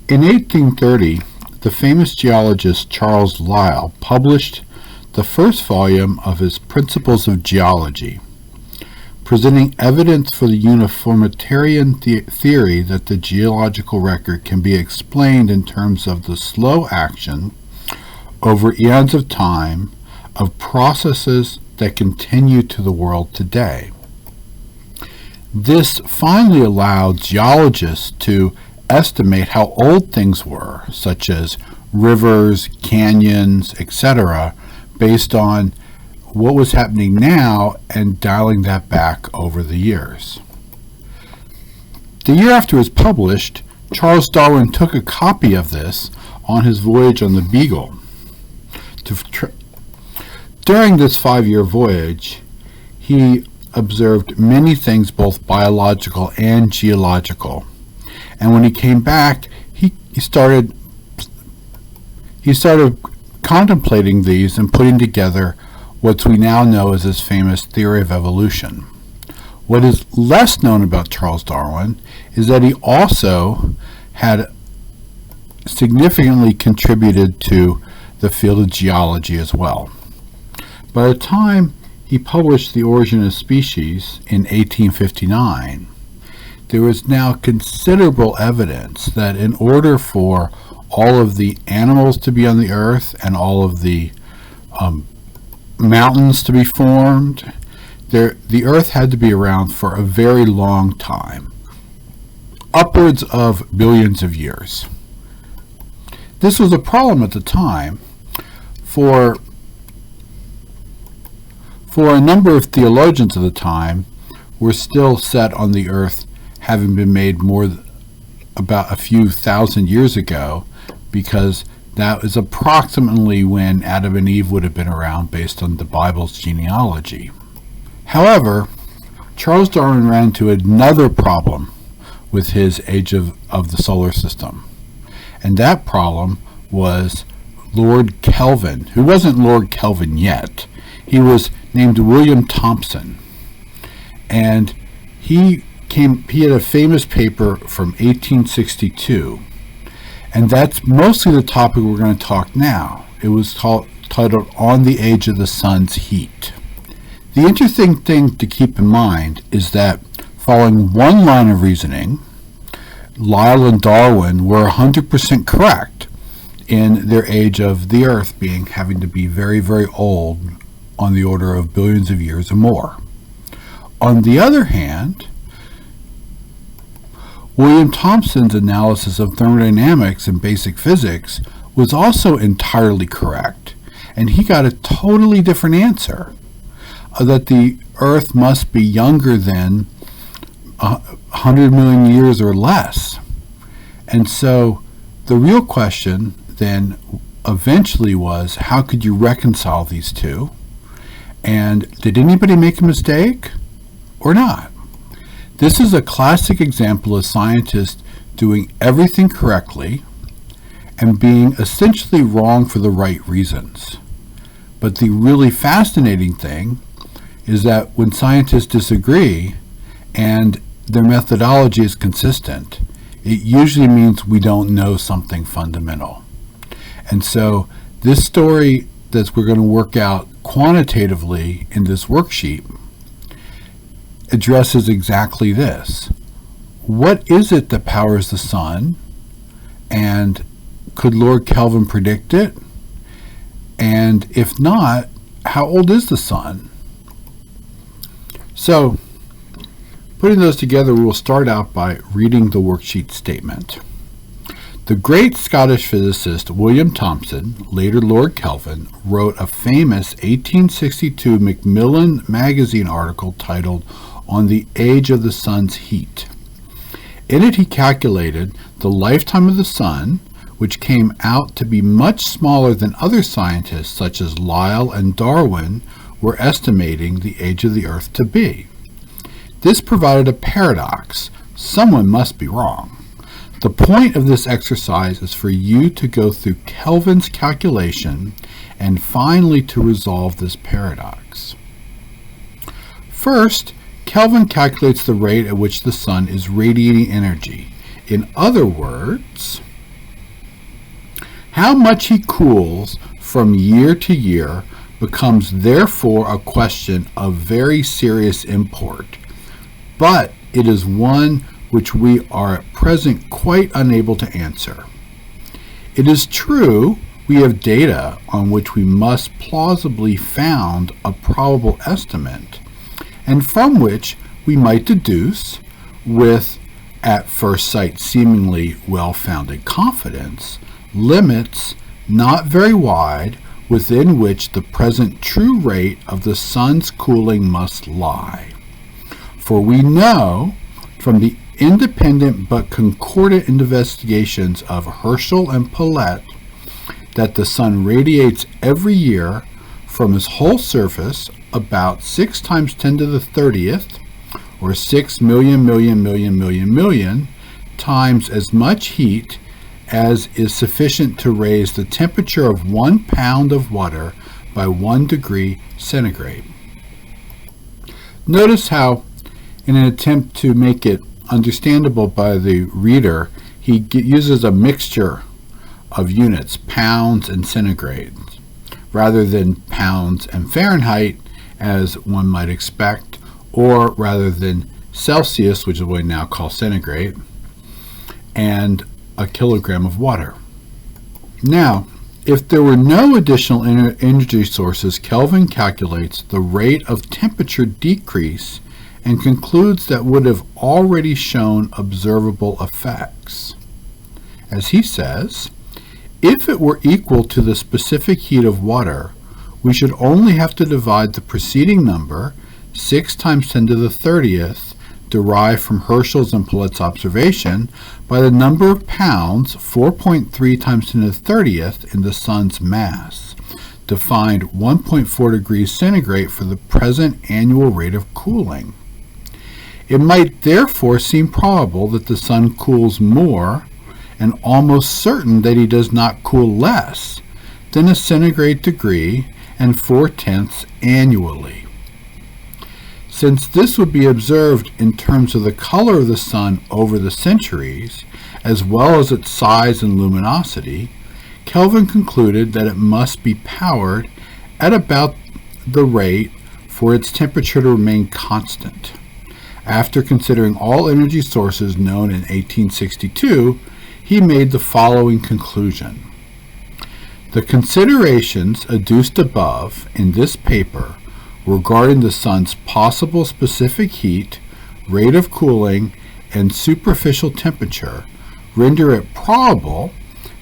In 1830, the famous geologist Charles Lyell published the first volume of his Principles of Geology, presenting evidence for the uniformitarian theory that the geological record can be explained in terms of the slow action over eons of time of processes that continue to the world today. This finally allowed geologists to estimate how old things were, such as rivers, canyons, etc., based on what was happening now and dialing that back over the years. The year after it was published, Charles Darwin took a copy of this on his voyage on the Beagle. During this 5-year voyage, he observed many things, both biological and geological. And when he came back, he started contemplating these and putting together what we now know as his famous theory of evolution. What is less known about Charles Darwin is that he also had significantly contributed to the field of geology as well. By the time he published The Origin of Species in 1859, there was now considerable evidence that in order for all of the animals to be on the earth and all of the mountains to be formed, the earth had to be around for a very long time, upwards of billions of years. This was a problem at the time for a number of theologians of the time were still set on the earth having been made about a few thousand years ago, because that is approximately when Adam and Eve would have been around based on the Bible's genealogy. However, Charles Darwin ran into another problem with his age of the solar system, and that problem was Lord Kelvin, who wasn't Lord Kelvin yet. He was named William Thompson, and he had a famous paper from 1862, and that's mostly the topic we're going to talk now. It was titled On the Age of the Sun's Heat. The interesting thing to keep in mind is that following one line of reasoning, Lyell and Darwin were 100% correct in their age of the Earth having to be very, very old, on the order of billions of years or more. On the other hand, William Thompson's analysis of thermodynamics and basic physics was also entirely correct, and he got a totally different answer, that the Earth must be younger than 100 million years or less. And so the real question then eventually was, how could you reconcile these two? And did anybody make a mistake or not? This is a classic example of scientists doing everything correctly and being essentially wrong for the right reasons. But the really fascinating thing is that when scientists disagree and their methodology is consistent, it usually means we don't know something fundamental. And so this story that we're going to work out quantitatively in this worksheet addresses exactly this. What is it that powers the sun? And could Lord Kelvin predict it? And if not, how old is the sun? So, putting those together, we will start out by reading the worksheet statement. The great Scottish physicist William Thompson, later Lord Kelvin, wrote a famous 1862 Macmillan magazine article titled On the Age of the Sun's Heat. In it he calculated the lifetime of the sun, which came out to be much smaller than other scientists such as Lyell and Darwin were estimating the age of the Earth to be. This provided a paradox. Someone must be wrong. The point of this exercise is for you to go through Kelvin's calculation and finally to resolve this paradox. First, Kelvin calculates the rate at which the sun is radiating energy. In other words, How much he cools from year to year becomes therefore a question of very serious import, but it is one which we are at present quite unable to answer. It is true we have data on which we must plausibly found a probable estimate, and from which we might deduce, with at first sight seemingly well-founded confidence, limits not very wide within which the present true rate of the sun's cooling must lie. For we know from the independent but concordant investigations of Herschel and Paulet that the sun radiates every year from his whole surface about 6 times 10 to the 30th, or 6 million times as much heat as is sufficient to raise the temperature of 1 pound of water by 1 degree centigrade. Notice how, in an attempt to make it understandable by the reader, he uses a mixture of units, pounds and centigrades, rather than pounds and Fahrenheit, as one might expect, or rather than Celsius, which is what we now call centigrade, and a kilogram of water. Now, if there were no additional energy sources, Kelvin calculates the rate of temperature decrease and concludes that would have already shown observable effects. As he says, if it were equal to the specific heat of water, we should only have to divide the preceding number, 6 times 10 to the 30th, derived from Herschel's and Paulet's observation, by the number of pounds, 4.3 times 10 to the 30th, in the sun's mass, to find 1.4 degrees centigrade for the present annual rate of cooling. It might therefore seem probable that the sun cools more, and almost certain that he does not cool less, than a centigrade degree and 4/10 annually. Since this would be observed in terms of the color of the sun over the centuries, as well as its size and luminosity, Kelvin concluded that it must be powered at about the rate for its temperature to remain constant. After considering all energy sources known in 1862, he made the following conclusion. The considerations adduced above in this paper regarding the sun's possible specific heat, rate of cooling, and superficial temperature render it probable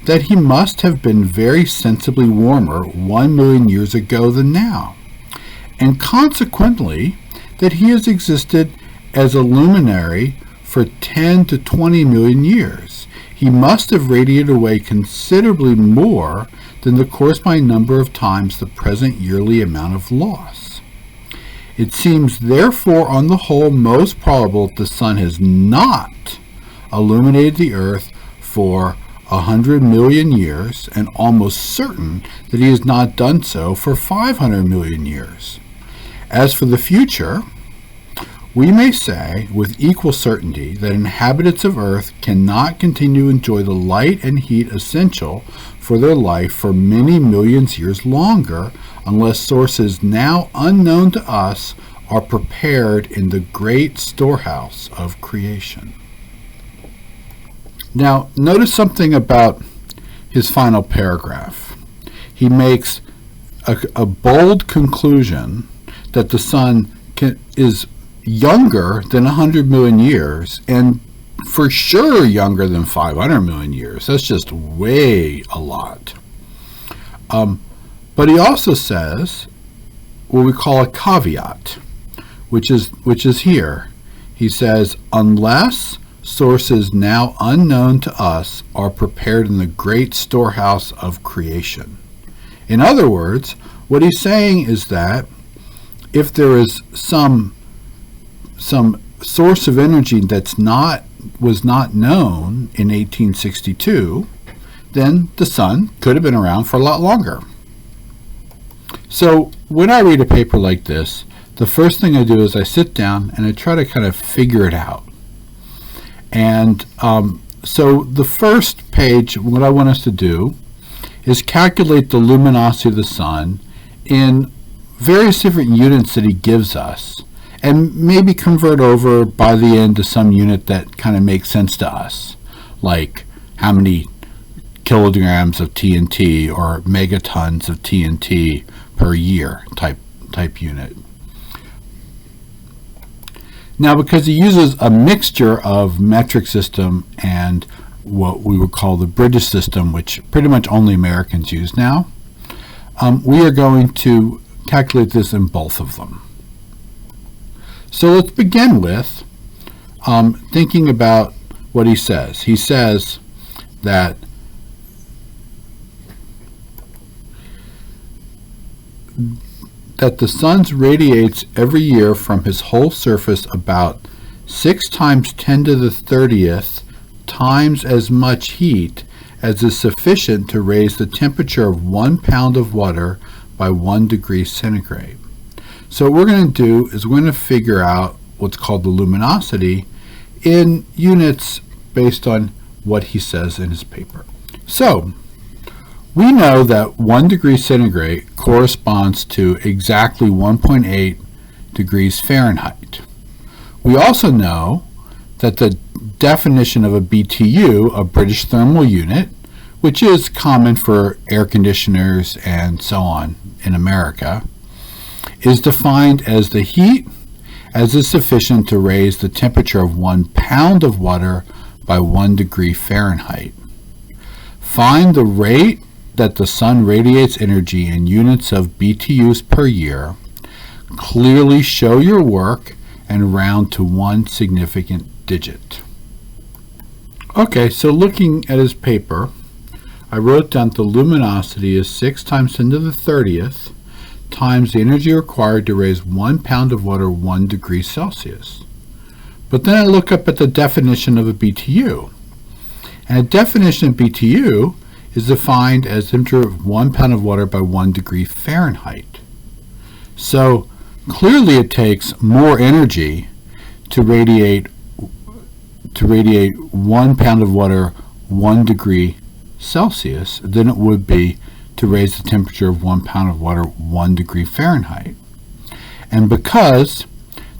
that he must have been very sensibly warmer 1 million years ago than now, and consequently that he has existed as a luminary for 10 to 20 million years. He must have radiated away considerably more than the corresponding number of times the present yearly amount of loss. It seems therefore on the whole most probable that the sun has not illuminated the earth for 100 million years, and almost certain that he has not done so for 500 million years. As for the future, we may say with equal certainty that inhabitants of Earth cannot continue to enjoy the light and heat essential for their life for many millions years longer, unless sources now unknown to us are prepared in the great storehouse of creation. Now, notice something about his final paragraph. He makes a bold conclusion that the sun is younger than 100 million years, and for sure younger than 500 million years. That's just way a lot. But he also says what we call a caveat, which is here. He says, unless sources now unknown to us are prepared in the great storehouse of creation. In other words, what he's saying is that if there is some source of energy that's was not known in 1862, then the sun could have been around for a lot longer. So when I read a paper like this, the first thing I do is I sit down and I try to kind of figure it out. And so the first page, what I want us to do is calculate the luminosity of the sun in various different units that he gives us, and maybe convert over by the end to some unit that kind of makes sense to us, like how many kilograms of TNT or megatons of TNT per year type unit. Now, because he uses a mixture of metric system and what we would call the British system, which pretty much only Americans use now, we are going to calculate this in both of them. So let's begin with thinking about what he says. He says that the sun radiates every year from his whole surface about 6 times 10 to the 30th times as much heat as is sufficient to raise the temperature of 1 pound of water by 1 degree centigrade. So what we're going to do is we're going to figure out what's called the luminosity in units based on what he says in his paper. So we know that 1 degree centigrade corresponds to exactly 1.8 degrees Fahrenheit. We also know that the definition of a BTU, a British thermal unit, which is common for air conditioners and so on in America, is defined as the heat as is sufficient to raise the temperature of 1 pound of water by 1 degree Fahrenheit. Find the rate that the sun radiates energy in units of BTUs per year. Clearly show your work and round to one significant digit. Okay, so looking at his paper, I wrote down the luminosity is 6 times 10 to the 30th times the energy required to raise 1 pound of water 1 degree Celsius. But then I look up at the definition of a BTU. And a definition of BTU is defined as temperature of 1 pound of water by 1 degree Fahrenheit. So clearly it takes more energy to radiate 1 pound of water 1 degree Celsius than it would be to raise the temperature of 1 pound of water 1 degree Fahrenheit. And because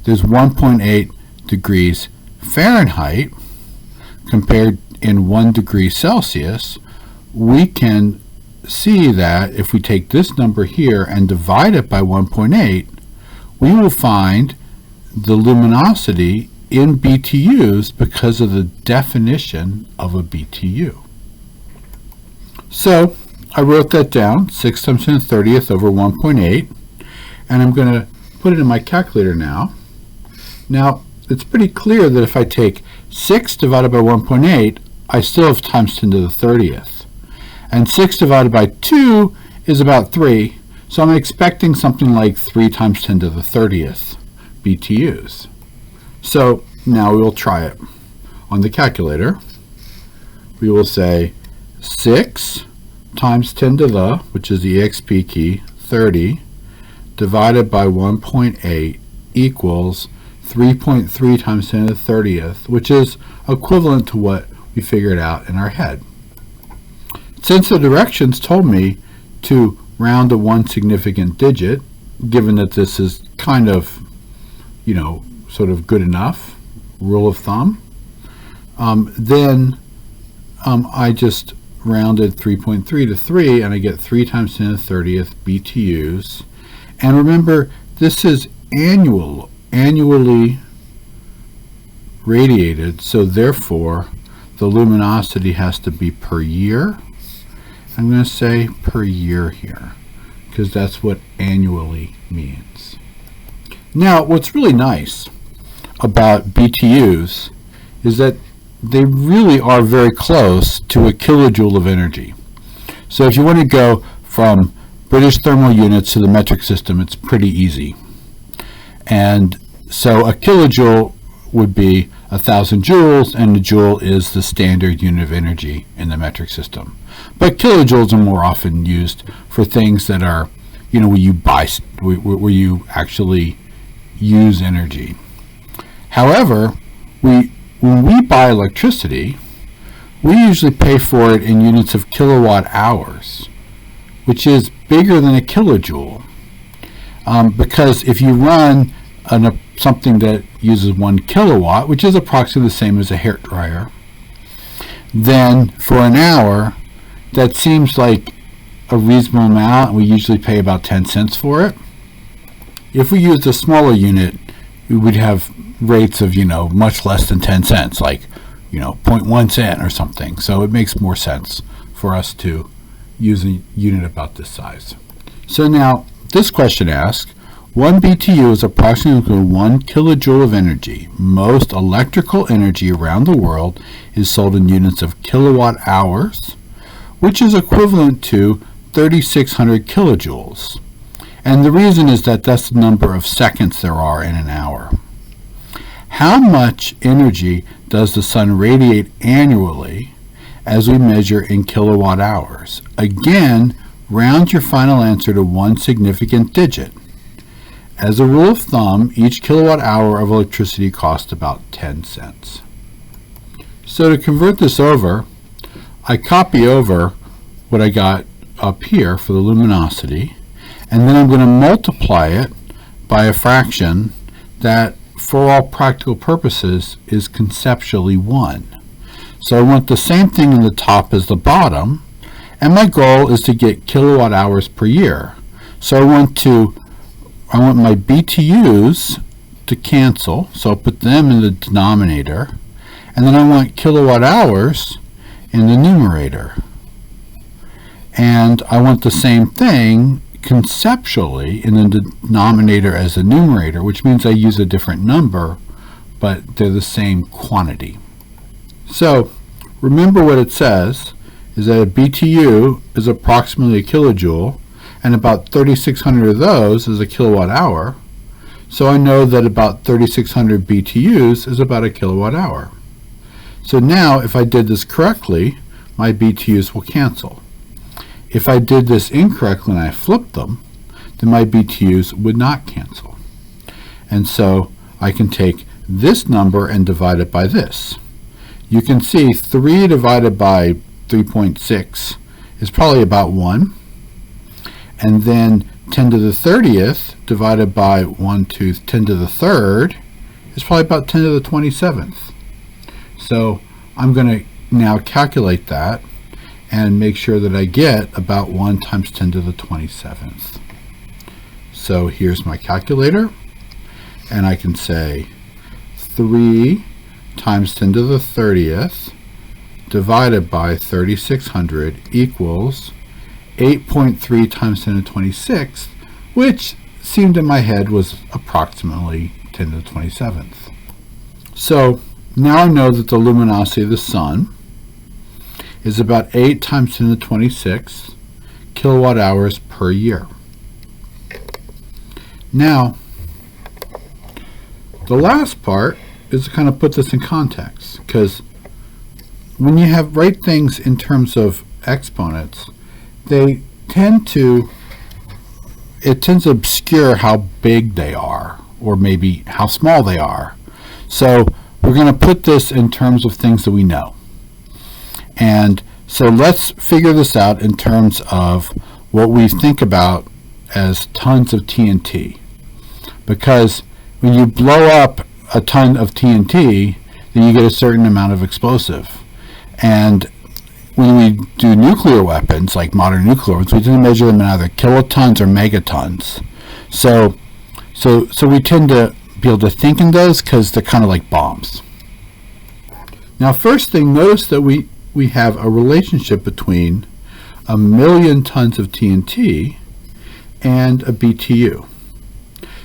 there's 1.8 degrees Fahrenheit compared in 1 degree Celsius, we can see that if we take this number here and divide it by 1.8, we will find the luminosity in BTUs because of the definition of a BTU. So I wrote that down, 6 times 10 to the 30th over 1.8, and I'm going to put it in my calculator now. Now, it's pretty clear that if I take 6 divided by 1.8, I still have times 10 to the 30th. And 6 divided by 2 is about 3, so I'm expecting something like 3 times 10 to the 30th BTUs. So now we will try it. On the calculator, we will say 6 times 10 to the, which is the EXP key, 30, divided by 1.8 equals 3.3 times 10 to the 30th, which is equivalent to what we figured out in our head. Since the directions told me to round to one significant digit, given that this is kind of, sort of good enough, rule of thumb, then I just rounded 3.3 to 3, and I get 3 times 10 to the 30th BTUs. And remember, this is annually radiated, so therefore the luminosity has to be per year. I'm going to say per year here, because that's what annually means. Now, what's really nice about BTUs is that they really are very close to a kilojoule of energy. So if you want to go from British thermal units to the metric system, it's pretty easy. And so a kilojoule would be 1,000 joules, and a joule is the standard unit of energy in the metric system. But kilojoules are more often used for things that are, where you actually use energy. However, when we buy electricity, we usually pay for it in units of kilowatt hours. which is bigger than a kilojoule. Because if you run something that uses 1 kilowatt, which is approximately the same as a hairdryer, then for an hour, that seems like a reasonable amount. We usually pay about 10 cents for it. If we used a smaller unit, we would have rates of, much less than 10 cents, like, 0.1 cent or something. So it makes more sense for us to use a unit about this size. So now, this question asks, 1 BTU is approximately 1 kilojoule of energy. Most electrical energy around the world is sold in units of kilowatt hours, which is equivalent to 3,600 kilojoules. And the reason is that that's the number of seconds there are in an hour. How much energy does the sun radiate annually as we measure in kilowatt hours? Again, round your final answer to one significant digit. As a rule of thumb, each kilowatt hour of electricity costs about 10 cents. So to convert this over, I copy over what I got up here for the luminosity, and then I'm going to multiply it by a fraction that, for all practical purposes, is conceptually 1. So I want the same thing in the top as the bottom, and my goal is to get kilowatt hours per year. So I want my BTUs to cancel, so I'll put them in the denominator, and then I want kilowatt hours in the numerator. And I want the same thing conceptually in the denominator as the numerator, which means I use a different number, but they're the same quantity. So remember what it says is that a BTU is approximately a kilojoule, and about 3,600 of those is a kilowatt hour. So I know that about 3,600 BTUs is about a kilowatt hour. So now if I did this correctly, my BTUs will cancel. If I did this incorrectly and I flipped them, then my BTUs would not cancel. And so I can take this number and divide it by this. You can see 3 divided by 3.6 is probably about 1. And then 10 to the 30th divided by 10 to the 3rd is probably about 10 to the 27th. So I'm going to now calculate that and make sure that I get about 1 times 10 to the 27th. So here's my calculator, and I can say 3 times 10 to the 30th divided by 3,600 equals 8.3 times 10 to the 26th, which seemed in my head was approximately 10 to the 27th. So now I know that the luminosity of the sun is about 8 times 10 to the 26th kilowatt hours per year. Now, the last part is to kind of put this in context, because when you write things in terms of exponents, it tends to obscure how big they are, or maybe how small they are. So we're going to put this in terms of things that we know. And so let's figure this out in terms of what we think about as tons of TNT. Because when you blow up a ton of TNT, then you get a certain amount of explosive. And when we do nuclear weapons, like modern nuclear weapons, we tend to measure them in either kilotons or megatons. So we tend to be able to think in those because they're kind of like bombs. Now, first thing, notice that we have a relationship between 1,000,000 tons of TNT and a BTU.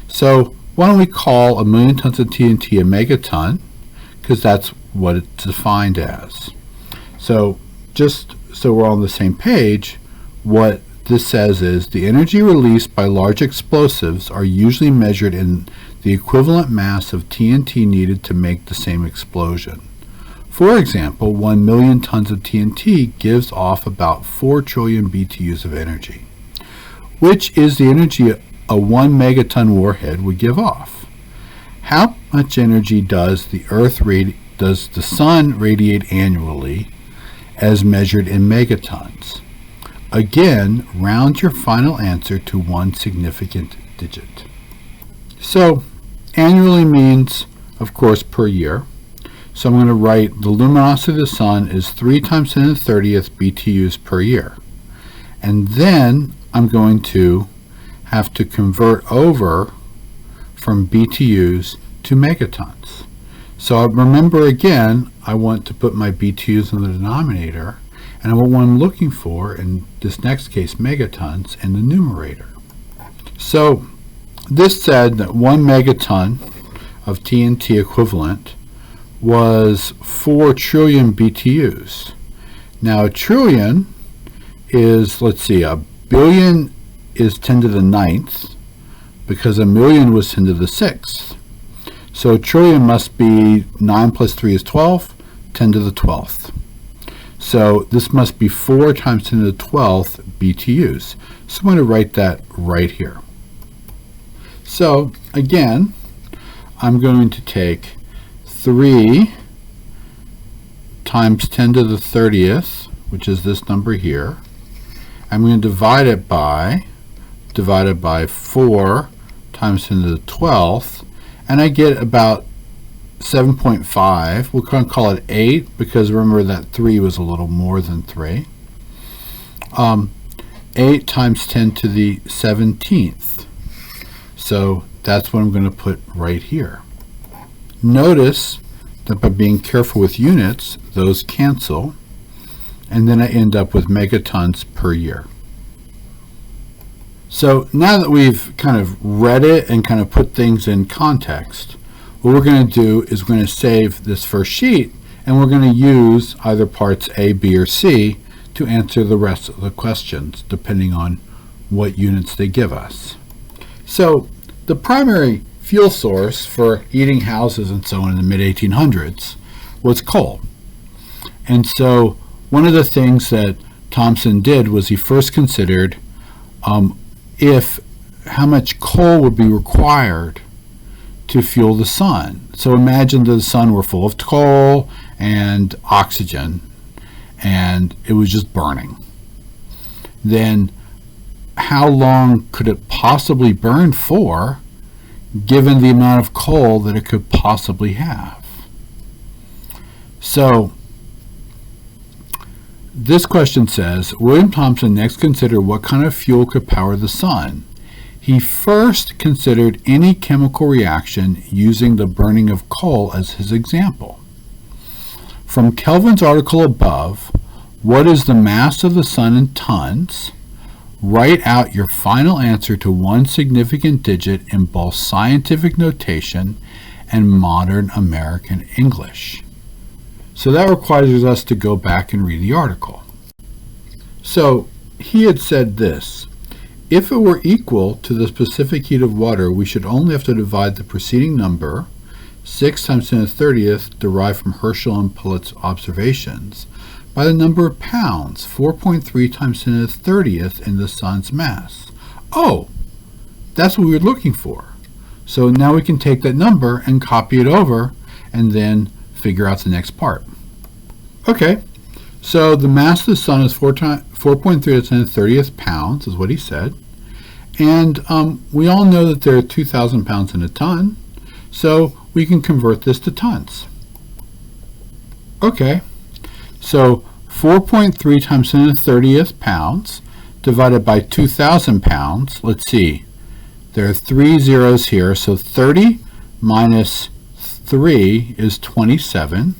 So why don't we call 1,000,000 tons of TNT a megaton, because that's what it's defined as. So just so we're all on the same page, what this says is the energy released by large explosives are usually measured in the equivalent mass of TNT needed to make the same explosion. For example, 1,000,000 tons of TNT gives off about 4 trillion BTUs of energy, which is the energy a 1 megaton warhead would give off. How much energy does the sun radiate annually as measured in megatons? again, round your final answer to one significant digit. So annually means, of course, per year. So I'm going to write the luminosity of the sun is 3 times 10 to the 30th BTUs per year. And then I'm going to have to convert over from BTUs to megatons. So remember again, I want to put my BTUs in the denominator, and what I'm looking for in this next case, megatons, in the numerator. So this said that 1 megaton of TNT equivalent was 4 trillion BTUs. Now a trillion is, let's see, a billion is 10 to the 9th, because a million was 10 to the 6th. So a trillion must be 9 plus 3 is 12, 10 to the 12th. So this must be 4 times 10 to the 12th BTUs. So I'm going to write that right here. So again, I'm going to take 3 times 10 to the 30th, which is this number here. I'm going to divide it by divided by 4 times 10 to the 12th, and I get about 7.5. We're going to call it 8 because remember that 3 was a little more than 3. 8 times 10 to the 17th. So that's what I'm going to put right here. Notice that by being careful with units, those cancel, and then I end up with megatons per year. So now that we've kind of read it and kind of put things in context, what we're going to do is we're going to save this first sheet, and we're going to use either parts A, B, or C to answer the rest of the questions, depending on what units they give us. So the primary fuel source for heating houses and so on in the mid-1800s was coal. And so one of the things that Thompson did was he first considered how much coal would be required to fuel the sun. So imagine that the sun were full of coal and oxygen, and it was just burning. Then how long could it possibly burn for, given the amount of coal that it could possibly have? So this question says, William Thompson next considered what kind of fuel could power the sun. He first considered any chemical reaction using the burning of coal as his example. From Kelvin's article above, what is the mass of the sun in tons? Write out your final answer to one significant digit in both scientific notation and modern American English. So that requires us to go back and read the article. So he had said this: if it were equal to the specific heat of water, we should only have to divide the preceding number, 6 times 10 to the 30th, derived from Herschel and Pilot's observations, by the number of pounds, 4.3 times 10 to the 30th, in the sun's mass. Oh, that's what we were looking for. So now we can take that number and copy it over and then figure out the next part. Okay, so the mass of the sun is 4.3 to the 10 to the 30th pounds, is what he said. And we all know that there are 2,000 pounds in a ton, so we can convert this to tons. Okay, so 4.3 times 10 to the 30th pounds divided by 2,000 pounds. Let's see, there are 3 zeros here, so 30 minus 3 is 27.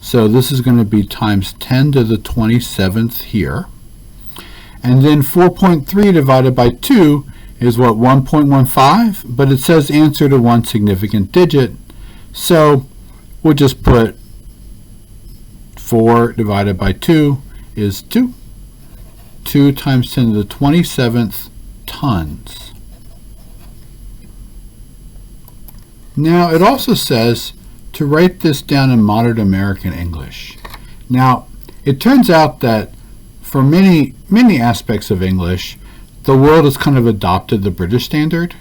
So this is going to be times 10 to the 27th here. And then 4.3 divided by 2 is what, 1.15? But it says answer to one significant digit. So we'll just put 4 divided by 2 is 2. 2 times 10 to the 27th tons. Now it also says to write this down in modern American English. Now it turns out that for many aspects of English, the world has kind of adopted the British standard,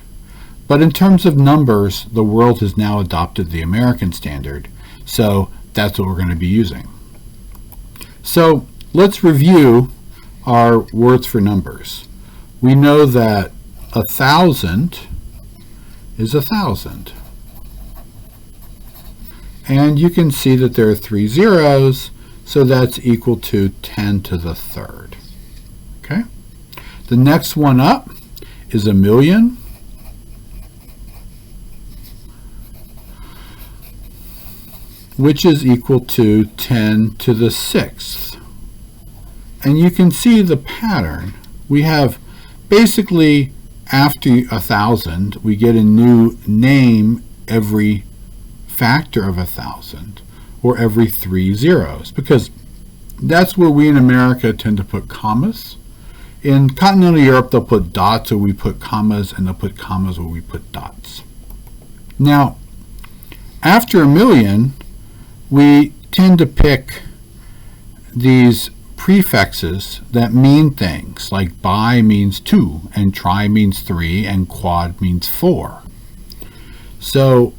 but in terms of numbers, the world has now adopted the American standard, so that's what we're going to be using. So let's review are words for numbers. We know that 1,000 is 1,000. And you can see that there are 3 zeros, so that's equal to 10 to the third. Okay? The next one up is 1,000,000. Which is equal to 10 to the sixth. And you can see the pattern. We have basically, after 1,000, we get a new name every factor of 1,000, or every 3 zeros, because that's where we in America tend to put commas. In continental Europe, they'll put dots where we put commas, and they'll put commas where we put dots. Now, after 1,000,000, we tend to pick these prefixes that mean things, like bi means 2, and tri means 3, and quad means 4. So,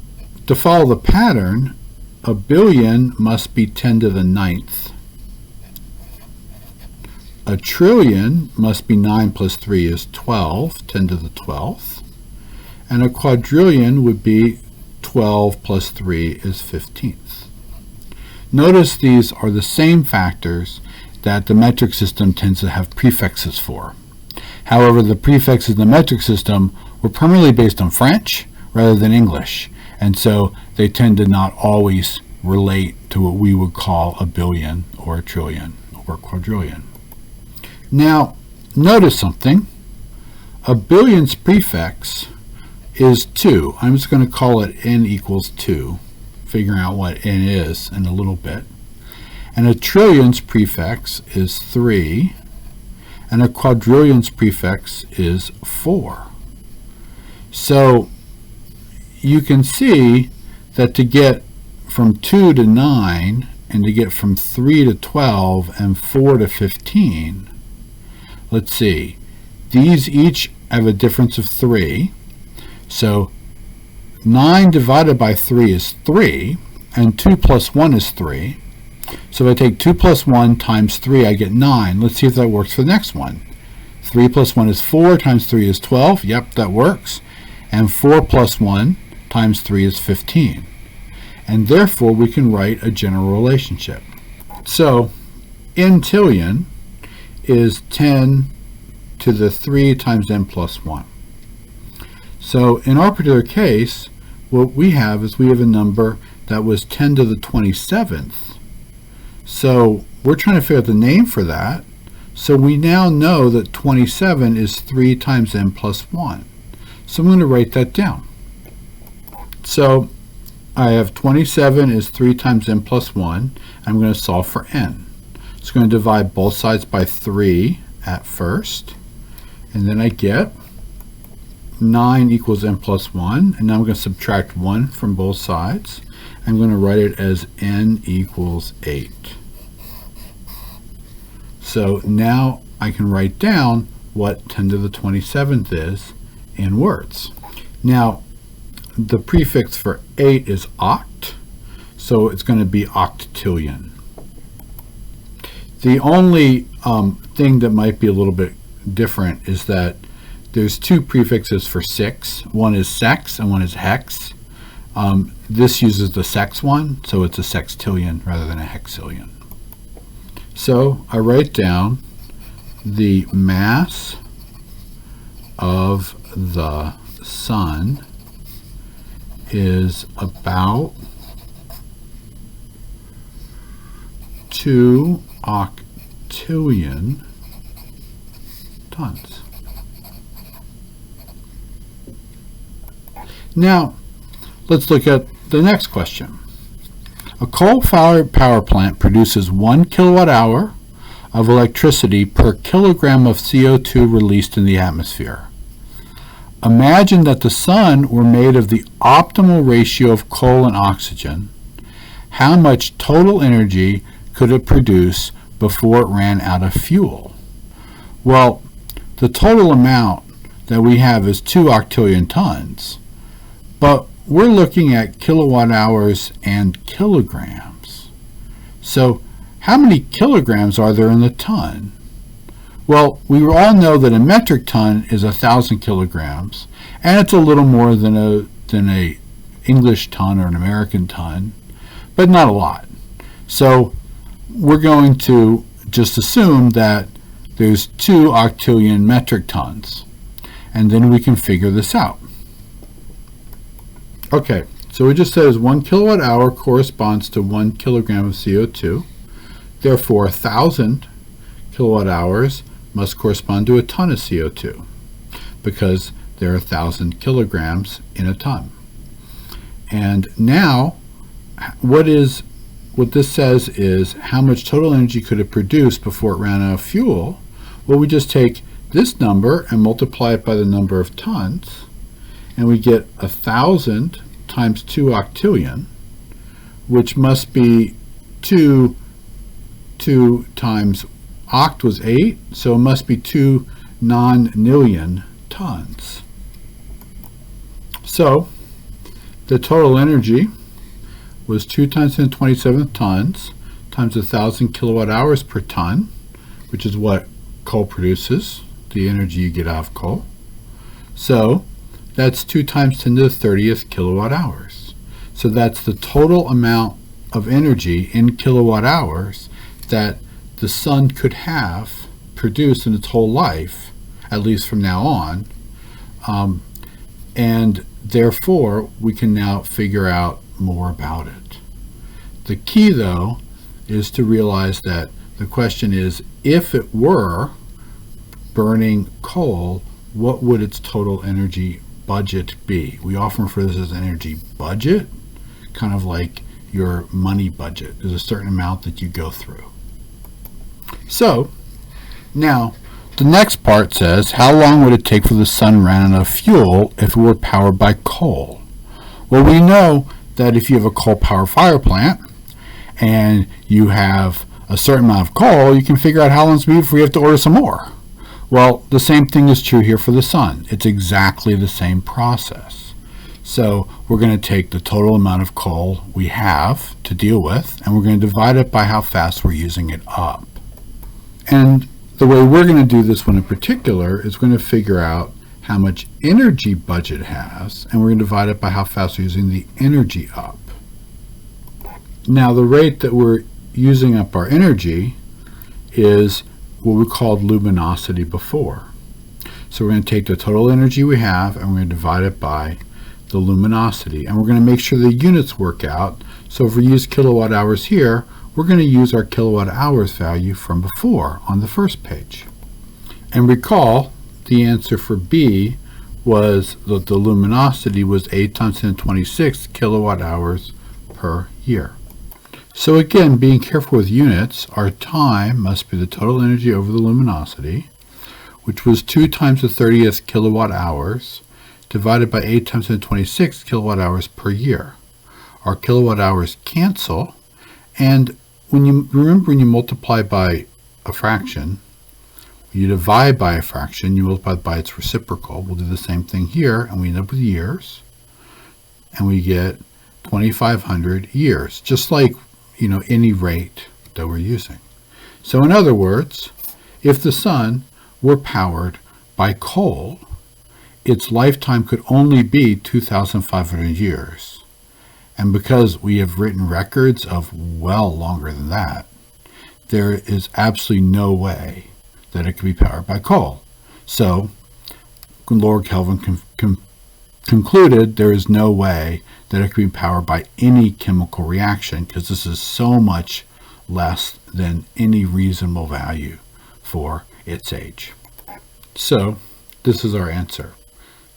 to follow the pattern, 1,000,000,000 must be 10 to the 9th. 1,000,000,000,000 must be 9 plus 3 is 12, 10 to the 12th. And a quadrillion would be 12 plus 3 is 15th. Notice these are the same factors that the metric system tends to have prefixes for. However, the prefixes in the metric system were primarily based on French rather than English, and so they tend to not always relate to what we would call a billion or a trillion or a quadrillion. Now, notice something. A billion's prefix is 2. I'm just going to call it n equals 2, figuring out what n is in a little bit. And a trillion's prefix is 3, and a quadrillion's prefix is 4. So you can see that to get from 2 to 9, and to get from 3 to 12, and 4 to 15, let's see, these each have a difference of 3. So 9 divided by 3 is 3, and 2 plus 1 is 3. So if I take 2 plus 1 times 3, I get 9. Let's see if that works for the next one. 3 plus 1 is 4, times 3 is 12. Yep, that works. And 4 plus 1 times 3 is 15. And therefore, we can write a general relationship. So, n-tillion is 10 to the 3 times n plus 1. So in our particular case, what we have is we have a number that was 10 to the 27th. So we're trying to figure out the name for that. So we now know that 27 is 3 times n plus 1. So I'm going to write that down. So I have 27 is 3 times n plus 1. I'm going to solve for n. So I'm going to divide both sides by 3 at first. And then I get 9 equals n plus 1. And now I'm going to subtract 1 from both sides. I'm going to write it as n equals 8. So now I can write down what 10 to the 27th is in words. Now, the prefix for 8 is oct, so it's going to be octillion. The only thing that might be a little bit different is that there's 2 prefixes for 6. One is sex and one is hex. This uses the sex one, so it's a sextillion rather than a hexillion. So I write down the mass of the sun is about 2 octillion tons. Now, let's look at the next question. A coal-fired power plant produces 1 kilowatt-hour of electricity per kilogram of CO2 released in the atmosphere. Imagine that the sun were made of the optimal ratio of coal and oxygen. How much total energy could it produce before it ran out of fuel? Well, the total amount that we have is 2 octillion tons, but we're looking at kilowatt hours and kilograms. So how many kilograms are there in the ton? Well, we all know that a metric ton is 1,000 kilograms, and it's a little more than a English ton or an American ton, but not a lot. So we're going to just assume that there's 2 octillion metric tons, and then we can figure this out. Okay, so it just says 1 kilowatt hour corresponds to 1 kilogram of CO2. Therefore, 1,000 kilowatt hours must correspond to a ton of CO2 because there are 1,000 kilograms in a ton. And now, what this says is how much total energy could it produce before it ran out of fuel? Well, we just take this number and multiply it by the number of tons, and we get 1,000 times 2 octillion, which must be 2 times oct was 8, so it must be 2 nonillion tons. So the total energy was 2 times 10 to the 27th tons times 1,000 kilowatt hours per ton, which is what coal produces, the energy you get out of coal. So that's 2 times 10 to the 30th kilowatt hours. So that's the total amount of energy in kilowatt hours that the sun could have produced in its whole life, at least from now on. And therefore, we can now figure out more about it. The key, though, is to realize that the question is, if it were burning coal, what would its total energy budget be? We often refer to this as energy budget, kind of like your money budget. There's a certain amount that you go through. So, now, the next part says, how long would it take for the sun to run out of fuel if it were powered by coal? Well, we know that if you have a coal power fire plant and you have a certain amount of coal, you can figure out how long it's going to be before you have to order some more. Well, the same thing is true here for the sun. It's exactly the same process. So we're going to take the total amount of coal we have to deal with, and we're going to divide it by how fast we're using it up. And the way we're going to do this one in particular is we're going to figure out how much energy budget it has, and we're going to divide it by how fast we're using the energy up. Now, the rate that we're using up our energy is what we called luminosity before. So we're going to take the total energy we have, and we're going to divide it by the luminosity. And we're going to make sure the units work out. So if we use kilowatt hours here, we're going to use our kilowatt hours value from before on the first page. And recall, the answer for B was that the luminosity was 8 times 10 to the 26 kilowatt hours per year. So again, being careful with units, our time must be the total energy over the luminosity, which was 2 times the 30th kilowatt hours, divided by 8 times 10 to the 26 kilowatt hours per year. Our kilowatt hours cancel, and when you multiply by a fraction, you divide by a fraction, you multiply by its reciprocal. We'll do the same thing here, and we end up with years, and we get 2,500 years, just like any rate that we're using. So in other words, if the sun were powered by coal, its lifetime could only be 2,500 years. And because we have written records of well longer than that, there is absolutely no way that it could be powered by coal. So Lord Kelvin concluded there is no way that it could be powered by any chemical reaction, because this is so much less than any reasonable value for its age. So this is our answer.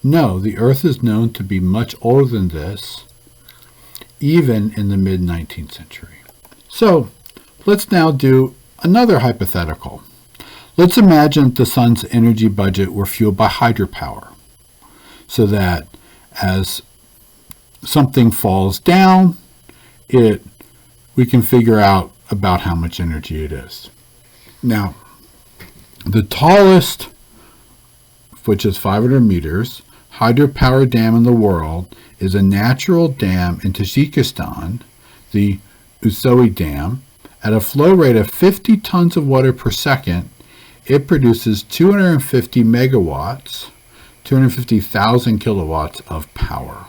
No, the Earth is known to be much older than this, even in the mid-19th century. So let's now do another hypothetical. Let's imagine that the sun's energy budget were fueled by hydropower, so that as something falls down, we can figure out about how much energy it is. Now, the tallest, which is 500 meters, hydropower dam in the world is a natural dam in Tajikistan, the Usoi Dam. At a flow rate of 50 tons of water per second, it produces 250 megawatts, 250,000 kilowatts of power.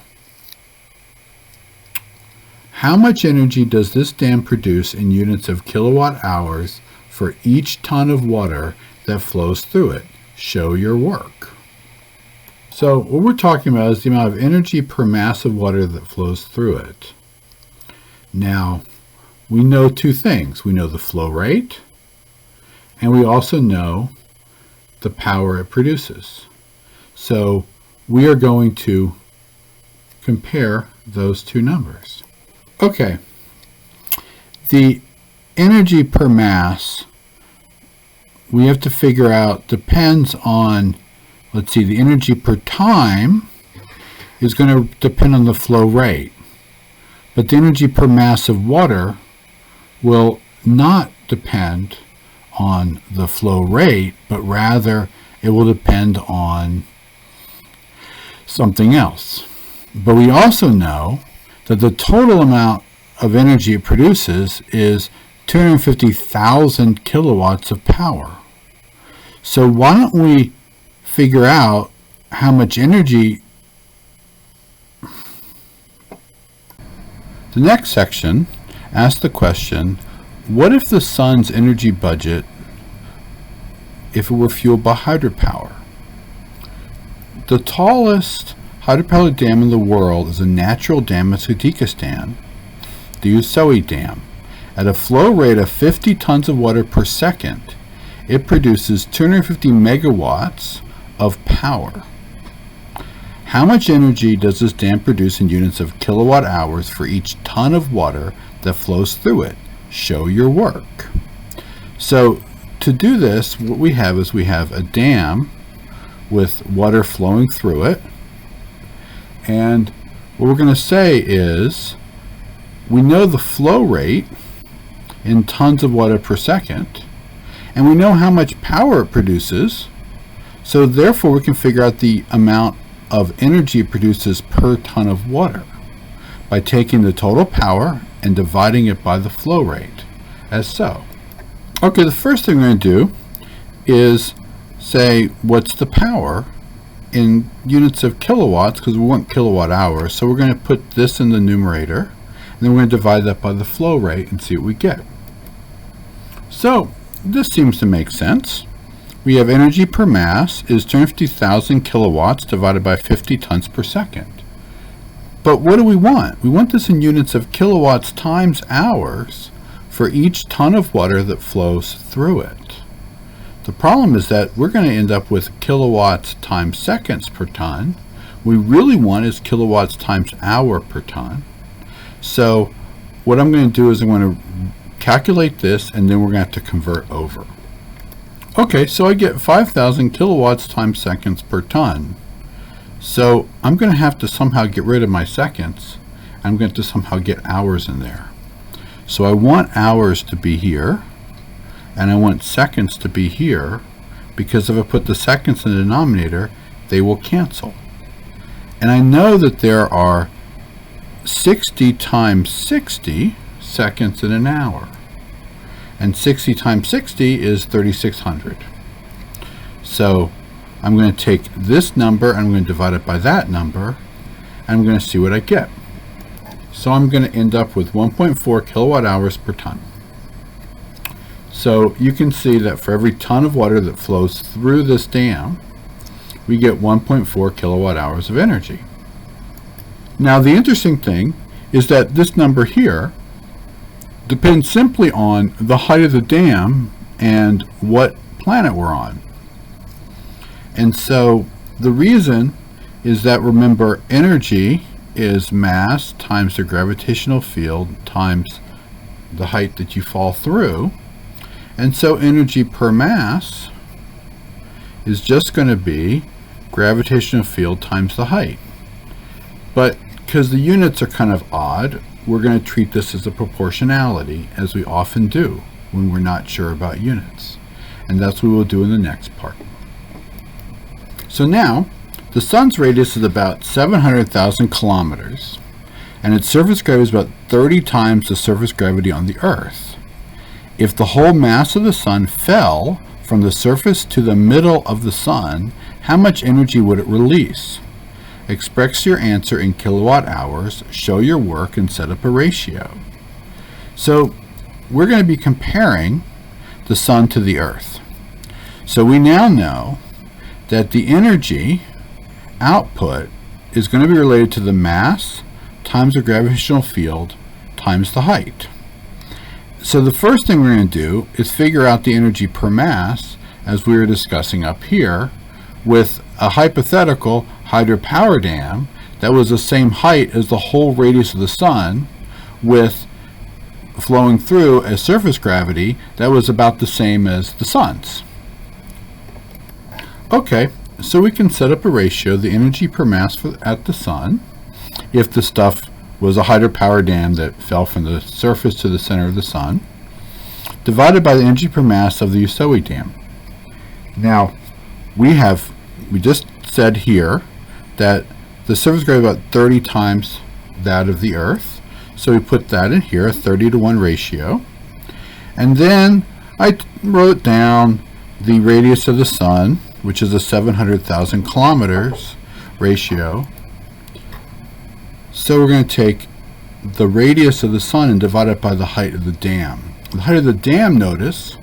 How much energy does this dam produce in units of kilowatt hours for each ton of water that flows through it? Show your work. So what we're talking about is the amount of energy per mass of water that flows through it. Now, we know two things. We know the flow rate, and we also know the power it produces. So we are going to compare those two numbers. Okay, the energy per mass we have to figure out depends on, let's see, the energy per time is going to depend on the flow rate. But the energy per mass of water will not depend on the flow rate, but rather it will depend on something else. But we also know that the total amount of energy it produces is 250,000 kilowatts of power. So why don't we figure out how much energy. The next section asks the question, what if the sun's energy budget if it were fueled by hydropower? The tallest hydropower dam in the world is a natural dam at Uzbekistan, the Usoy Dam. At a flow rate of 50 tons of water per second, it produces 250 megawatts of power. How much energy does this dam produce in units of kilowatt hours for each ton of water that flows through it? Show your work. So to do this, what we have is we have a dam with water flowing through it, and what we're going to say is we know the flow rate in tons of water per second, and we know how much power it produces, so therefore we can figure out the amount of energy it produces per ton of water by taking the total power and dividing it by the flow rate, as so. Okay, the first thing we're going to do is say what's the power in units of kilowatts, because we want kilowatt hours, so we're going to put this in the numerator, and then we're going to divide that by the flow rate and see what we get. So this seems to make sense. We have energy per mass is 250,000 kilowatts divided by 50 tons per second. But what do we want? We want this in units of kilowatts times hours for each ton of water that flows through it. The problem is that we're going to end up with kilowatts times seconds per ton. We really want is kilowatts times hour per ton. So what I'm going to do is I'm going to calculate this, and then we're going to have to convert over. Okay, so I get 5,000 kilowatts times seconds per ton. So I'm going to have to somehow get rid of my seconds. I'm going to somehow get hours in there. So I want hours to be here, and I want seconds to be here, because if I put the seconds in the denominator, they will cancel. And I know that there are 60 times 60 seconds in an hour. And 60 times 60 is 3,600. So I'm going to take this number and I'm going to divide it by that number, and I'm going to see what I get. So I'm going to end up with 1.4 kilowatt hours per ton. So you can see that for every ton of water that flows through this dam, we get 1.4 kilowatt hours of energy. Now the interesting thing is that this number here depends simply on the height of the dam and what planet we're on. And so the reason is that, remember, energy is mass times the gravitational field times the height that you fall through. And so energy per mass is just going to be gravitational field times the height. But because the units are kind of odd, we're going to treat this as a proportionality, as we often do when we're not sure about units. And that's what we'll do in the next part. So now, the sun's radius is about 700,000 kilometers, and its surface gravity is about 30 times the surface gravity on the Earth. If the whole mass of the sun fell from the surface to the middle of the sun, how much energy would it release? Express your answer in kilowatt hours, show your work, and set up a ratio. So we're going to be comparing the sun to the earth. So we now know that the energy output is going to be related to the mass times the gravitational field times the height. So the first thing we're going to do is figure out the energy per mass, as we were discussing up here, with a hypothetical hydropower dam that was the same height as the whole radius of the sun, with flowing through a surface gravity that was about the same as the sun's. Okay, so we can set up a ratio, the energy per mass at the sun, if the stuff was a hydropower dam that fell from the surface to the center of the sun, divided by the energy per mass of the Usui dam. Now, we just said here that the surface gravity is about 30 times that of the Earth, so we put that in here, a 30-to-1 ratio. And then I wrote down the radius of the sun, which is a 700,000 kilometers ratio. So we're going to take the radius of the sun and divide it by the height of the dam. The height of the dam, notice,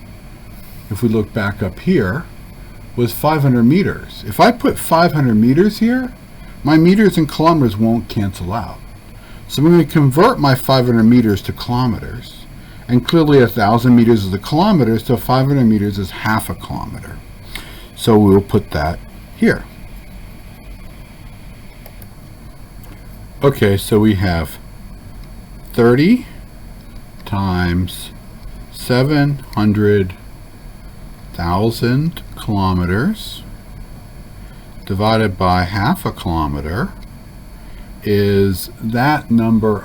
if we look back up here, was 500 meters. If I put 500 meters here, my meters and kilometers won't cancel out. So I'm going to convert my 500 meters to kilometers. And clearly 1,000 meters is a kilometer, so 500 meters is half a kilometer. So we will put that here. Okay, so we have 30 times 700,000 kilometers divided by half a kilometer is that number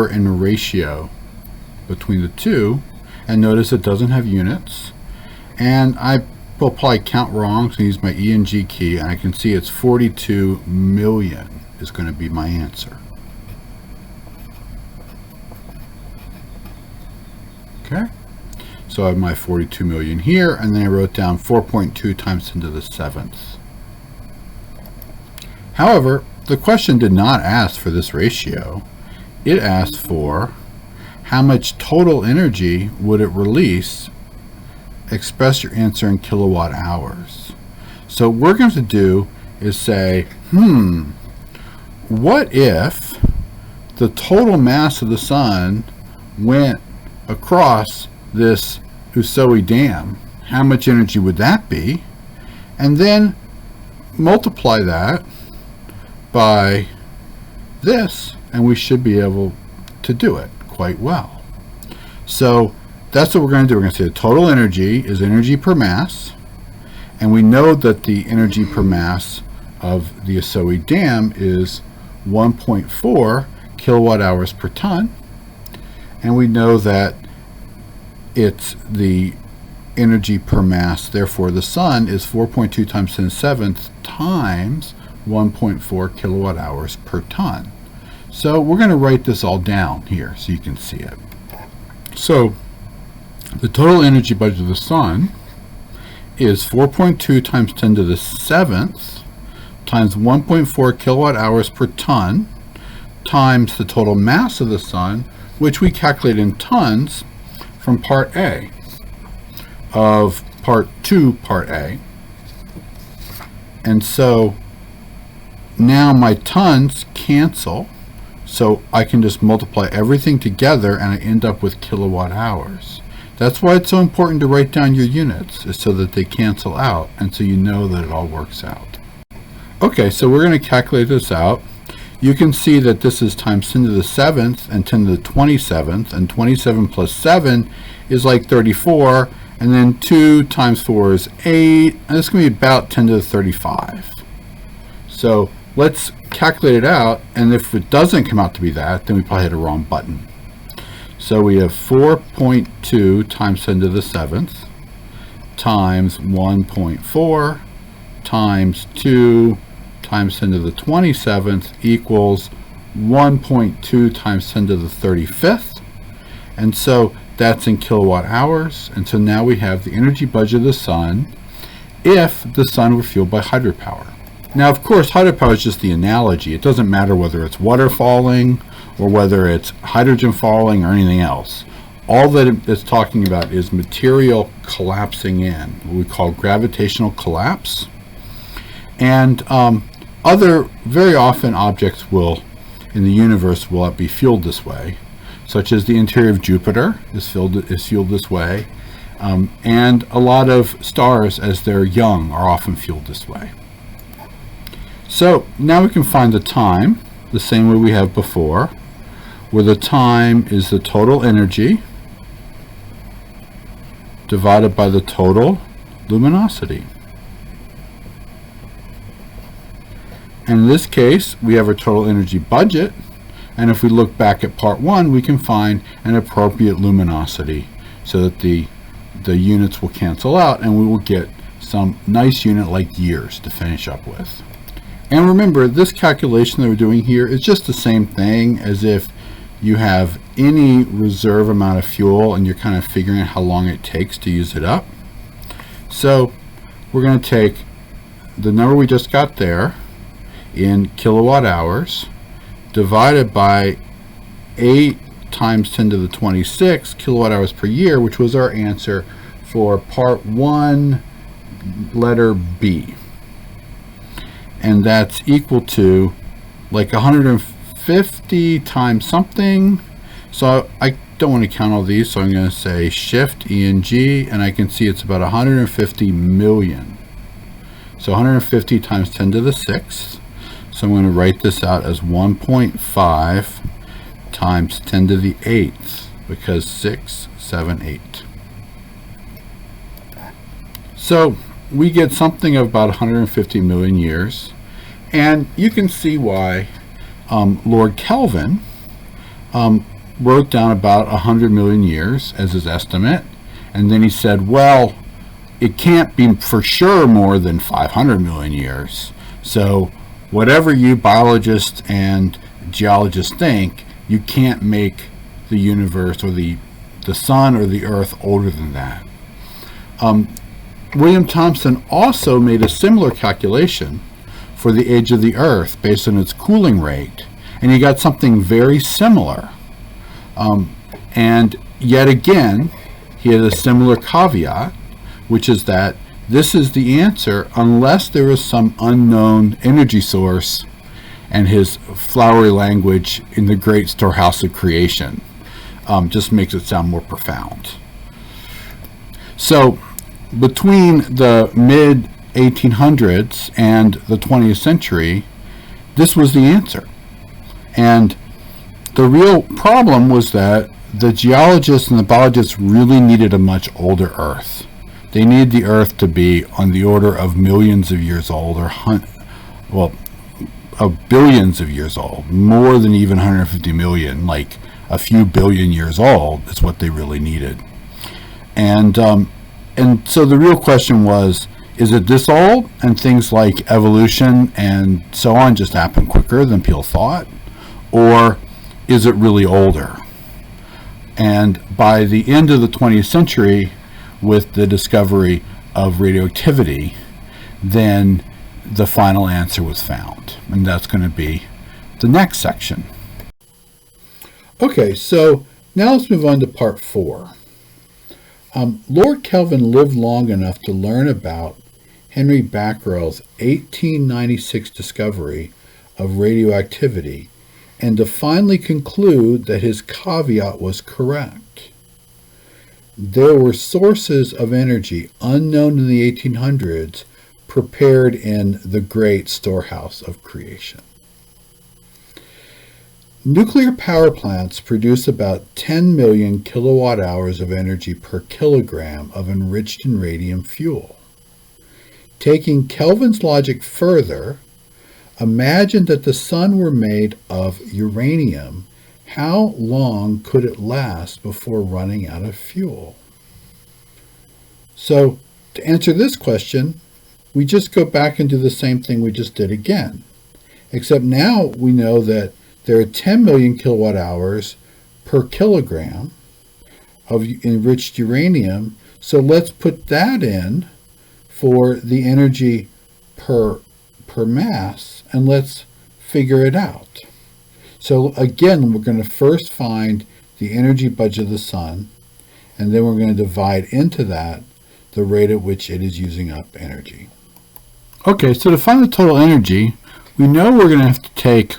in a ratio between the two. And notice it doesn't have units. And I will probably count wrong, so I use my E and G key, and I can see it's 42 million is going to be my answer. Okay, so I have my 42 million here, and then I wrote down 4.2 times 10 to the 7th. However, the question did not ask for this ratio. It asked for how much total energy would it release. Express your answer in kilowatt hours. So what we're going to do is say, what if the total mass of the sun went across this Usui dam? How much energy would that be? And then multiply that by this, and we should be able to do it quite well. So that's what we're going to do. We're going to say the total energy is energy per mass, and we know that the energy per mass of the Usui dam is 1.4 kilowatt hours per ton, and we know that it's the energy per mass, therefore the sun is 4.2 times 10 to the 7th times 1.4 kilowatt hours per ton. So we're going to write this all down here so you can see it. So the total energy budget of the sun is 4.2 times 10 to the 7th times 1.4 kilowatt hours per ton times the total mass of the sun, which we calculate in tons from part A of part 2, part A. And so now my tons cancel, so I can just multiply everything together and I end up with kilowatt hours. That's why it's so important to write down your units, is so that they cancel out and so you know that it all works out. Okay, so we're going to calculate this out. You can see that this is times 10 to the 7th and 10 to the 27th, and 27 plus 7 is like 34, and then 2 times 4 is 8, and it's going to be about 10 to the 35. So let's calculate it out, and if it doesn't come out to be that, then we probably hit a wrong button. So we have 4.2 times 10 to the 7th times 1.4 times 2 times 10 to the 27th equals 1.2 times 10 to the 35th And so that's in kilowatt hours. And so now we have the energy budget of the sun if the sun were fueled by hydropower. Now, of course, hydropower is just the analogy. It doesn't matter whether it's water falling or whether it's hydrogen falling or anything else. All that it's talking about is material collapsing in, what we call gravitational collapse. And very often objects in the universe will be fueled this way, such as the interior of Jupiter is fueled this way, and a lot of stars, as they're young, are often fueled this way. So now we can find the time the same way we have before, where the time is the total energy divided by the total luminosity. And in this case, we have our total energy budget, and if we look back at part 1, we can find an appropriate luminosity so that the units will cancel out and we will get some nice unit like years to finish up with. And remember, this calculation that we're doing here is just the same thing as if you have any reserve amount of fuel and you're kind of figuring out how long it takes to use it up. So we're going to take the number we just got there in kilowatt hours divided by 8 times 10 to the 26 kilowatt hours per year, which was our answer for part 1, letter B. And that's equal to like 150 times something. So I don't want to count all these, so I'm going to say shift ENG, and I can see it's about 150 million. So 150 times 10 to the 6th. So I'm going to write this out as 1.5 times 10 to the 8th, because 6, 7, 8. So we get something of about 150 million years, and you can see why Lord Kelvin wrote down about 100 million years as his estimate, and then he said, well, it can't be for sure more than 500 million years. So whatever you biologists and geologists think, you can't make the universe or the sun or the earth older than that. William Thompson also made a similar calculation for the age of the earth based on its cooling rate, and he got something very similar. And yet again, he had a similar caveat, which is that this is the answer unless there is some unknown energy source, and his flowery language in the great storehouse of creation just makes it sound more profound. So between the mid 1800s and the 20th century, this was the answer. And the real problem was that the geologists and the biologists really needed a much older Earth. They needed the Earth to be on the order of millions of years old, or of billions of years old, more than even 150 million, like a few billion years old is what they really needed. And so the real question was, is it this old? And things like evolution and so on just happen quicker than people thought? Or is it really older? And by the end of the 20th century, with the discovery of radioactivity, then the final answer was found. And that's going to be the next section. Okay, so now let's move on to part 4. Lord Kelvin lived long enough to learn about Henry Becquerel's 1896 discovery of radioactivity and to finally conclude that his caveat was correct. There were sources of energy unknown in the 1800s prepared in the great storehouse of creation. Nuclear power plants produce about 10 million kilowatt hours of energy per kilogram of enriched in radium fuel. Taking Kelvin's logic further, imagine that the sun were made of uranium. How long could it last before running out of fuel? So, to answer this question, we just go back and do the same thing we just did again. Except now we know that there are 10 million kilowatt hours per kilogram, of enriched uranium. So let's put that in for the energy per mass, and let's figure it out. So again, we're going to first find the energy budget of the sun, and then we're going to divide into that the rate at which it is using up energy. Okay, so to find the total energy, we know we're going to have to take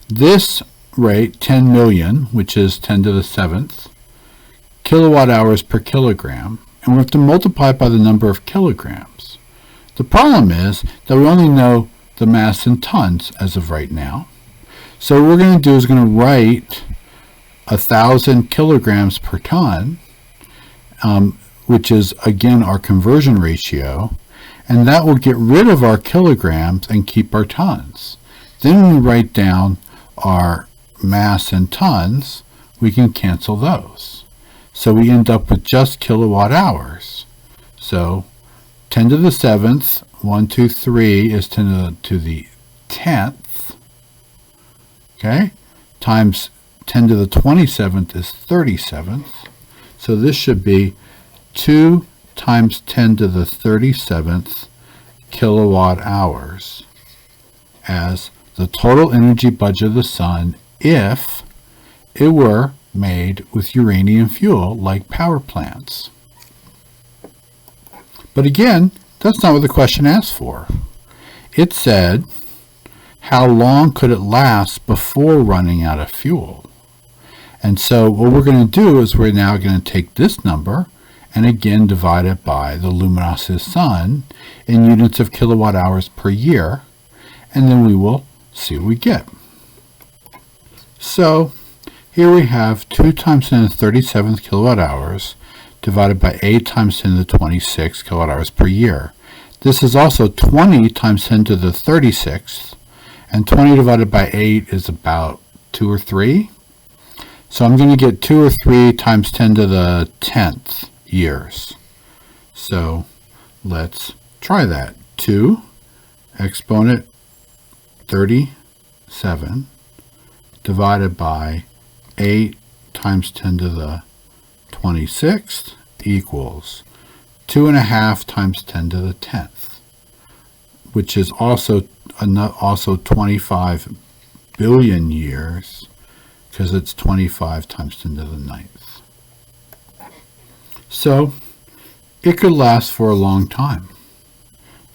this rate, 10 million, which is 10 to the 7th, kilowatt hours per kilogram, and we have to multiply it by the number of kilograms. The problem is that we only know the mass in tons as of right now. So what we're going to do is going to write 1,000 kilograms per ton, which is, again, our conversion ratio, and that will get rid of our kilograms and keep our tons. Then when we write down our mass in tons, we can cancel those. So we end up with just kilowatt hours. So 10 to the 7th, 1, 2, 3 is 10 to the 10th, okay, times 10 to the 27th is 37th. So this should be 2 times 10 to the 37th kilowatt hours as the total energy budget of the sun if it were made with uranium fuel like power plants. But again, that's not what the question asked for. It said, how long could it last before running out of fuel? And so what we're going to do is we're now going to take this number and again divide it by the luminosity of the sun in units of kilowatt hours per year, and then we will see what we get. So here we have 2 times 10 to the 37th kilowatt hours divided by 8 times 10 to the 26th kilowatt hours per year. This is also 20 times 10 to the 36th, and 20 divided by 8 is about 2 or 3. So I'm going to get 2 or 3 times 10 to the 10th years. So let's try that. 2 exponent 37 divided by 8 times 10 to the 26th equals 2.5 times 10 to the 10th, which is also 25 billion years, because it's 25 times 10 to the 9th. So it could last for a long time.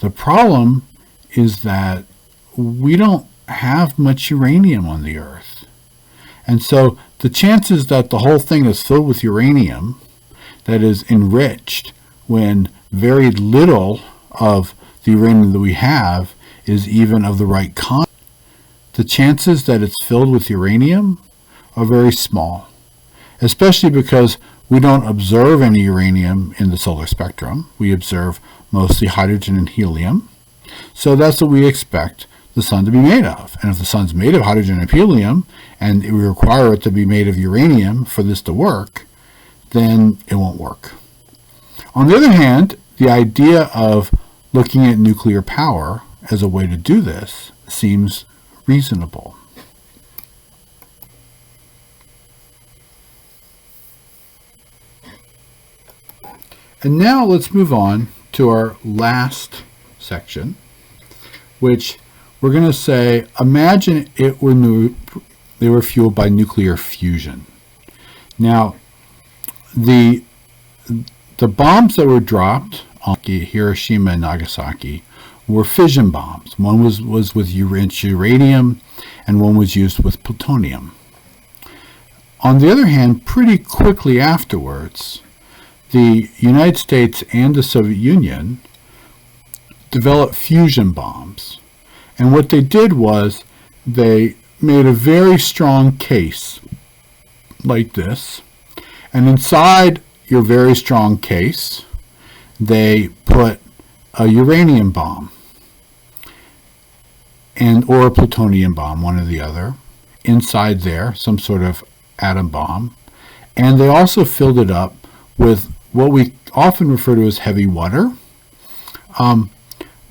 The problem is that we don't have much uranium on the Earth. And so the chances that the whole thing is filled with uranium that is enriched when very little of the uranium that we have is even of the right kind, the chances that it's filled with uranium are very small, especially because we don't observe any uranium in the solar spectrum. We observe mostly hydrogen and helium. So that's what we expect the sun to be made of. And if the sun's made of hydrogen and helium, and we require it to be made of uranium for this to work, then it won't work. On the other hand, the idea of looking at nuclear power as a way to do this seems reasonable. And now let's move on to our last section, which we're going to say, imagine they were fueled by nuclear fusion. Now, the bombs that were dropped on Hiroshima and Nagasaki were fission bombs. One was with uranium, and one was used with plutonium. On the other hand, pretty quickly afterwards, the United States and the Soviet Union developed fusion bombs. And what they did was they made a very strong case like this. And inside your very strong case, they put a uranium bomb or a plutonium bomb, one or the other, inside there, some sort of atom bomb. And they also filled it up with what we often refer to as heavy water.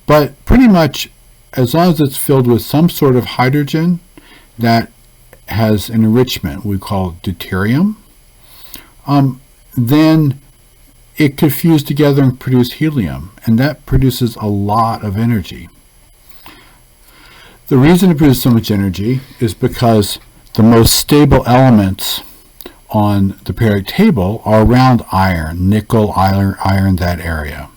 But pretty much, as long as it's filled with some sort of hydrogen that has an enrichment, we call it deuterium, then it could fuse together and produce helium, and that produces a lot of energy. The reason it produces so much energy is because the most stable elements on the periodic table are around iron, nickel, iron, that area.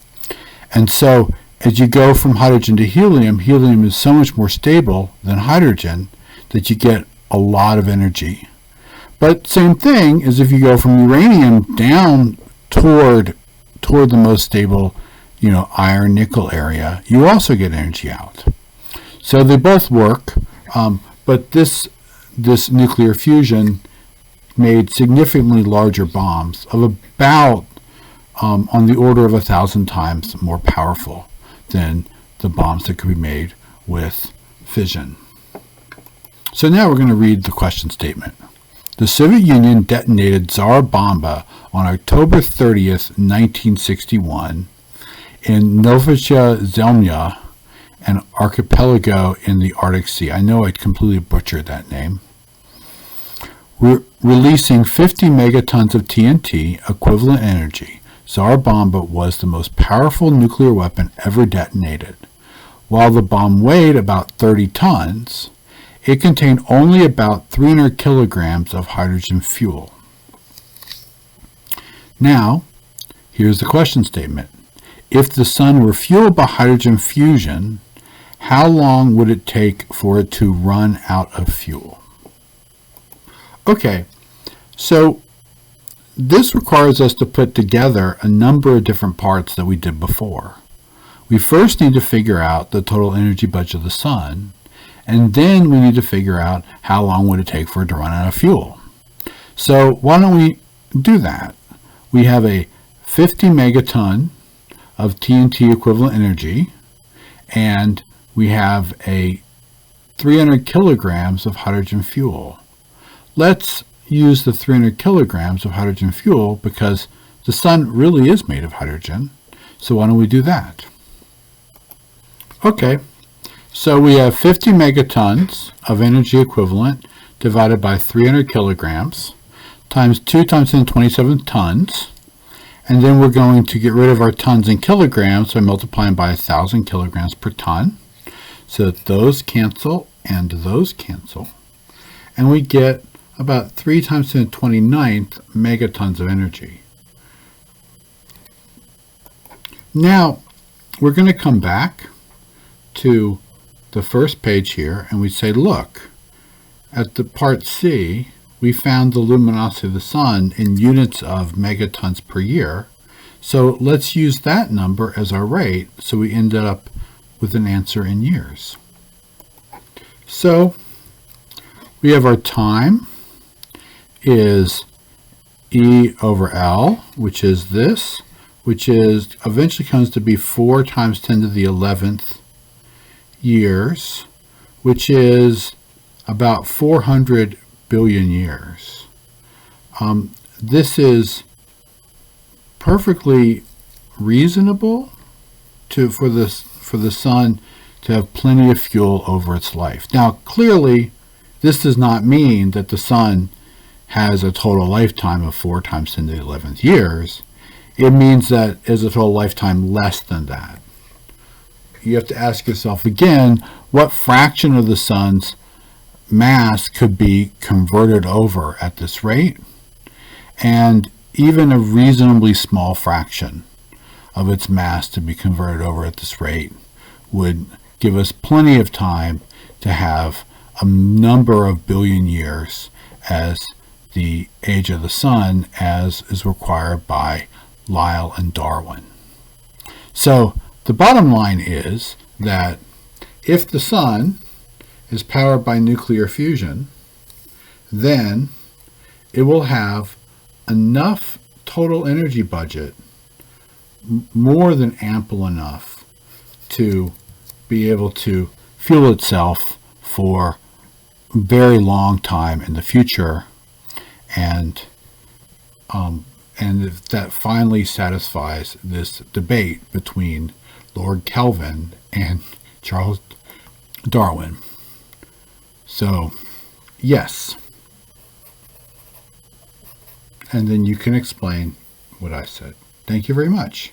And so as you go from hydrogen to helium, helium is so much more stable than hydrogen that you get a lot of energy. But same thing as if you go from uranium down toward the most stable, iron, nickel area, you also get energy out. So they both work, but this nuclear fusion made significantly larger bombs of about on the order of 1,000 times more powerful than the bombs that could be made with fission. So now we're going to read the question statement. The Soviet Union detonated Tsar Bomba on October 30th, 1961 in Novaya Zemlya, an archipelago in the Arctic Sea. I know I completely butchered that name. Releasing 50 megatons of TNT equivalent energy, Tsar Bomba was the most powerful nuclear weapon ever detonated. While the bomb weighed about 30 tons, it contained only about 300 kilograms of hydrogen fuel. Now, here's the question statement. If the sun were fueled by hydrogen fusion, how long would it take for it to run out of fuel? Okay, so this requires us to put together a number of different parts that we did before. We first need to figure out the total energy budget of the sun, and then we need to figure out how long would it take for it to run out of fuel. So why don't we do that? We have a 50 megaton of TNT equivalent energy, and we have a 300 kilograms of hydrogen fuel. Let's use the 300 kilograms of hydrogen fuel because the sun really is made of hydrogen. So why don't we do that? Okay, so we have 50 megatons of energy equivalent divided by 300 kilograms times 2 times 10 to the 27 tons. And then we're going to get rid of our tons in kilograms by multiplying by 1,000 kilograms per ton. So that those cancel and those cancel. And we get about 3 times 10 to the 29th megatons of energy. Now, we're going to come back to the first page here, and we say, look, at the part C, we found the luminosity of the sun in units of megatons per year. So let's use that number as our rate, so we ended up with an answer in years. So we have our time is E over L, which is this, which is eventually comes to be 4 times 10 to the 11th years, which is about 400 billion years. This is perfectly reasonable for the sun to have plenty of fuel over its life. Now, clearly, this does not mean that the sun has a total lifetime of 4 times 10 to the 11th years. It means that it has a total lifetime less than that. You have to ask yourself again, what fraction of the sun's mass could be converted over at this rate? And even a reasonably small fraction of its mass to be converted over at this rate would give us plenty of time to have a number of billion years as the age of the sun, as is required by Lyell and Darwin. So the bottom line is that if the sun is powered by nuclear fusion, then it will have enough total energy budget, more than ample enough to be able to fuel itself for a very long time in the future, and if that finally satisfies this debate between Lord Kelvin and Charles Darwin. So, yes. And then you can explain what I said. Thank you very much.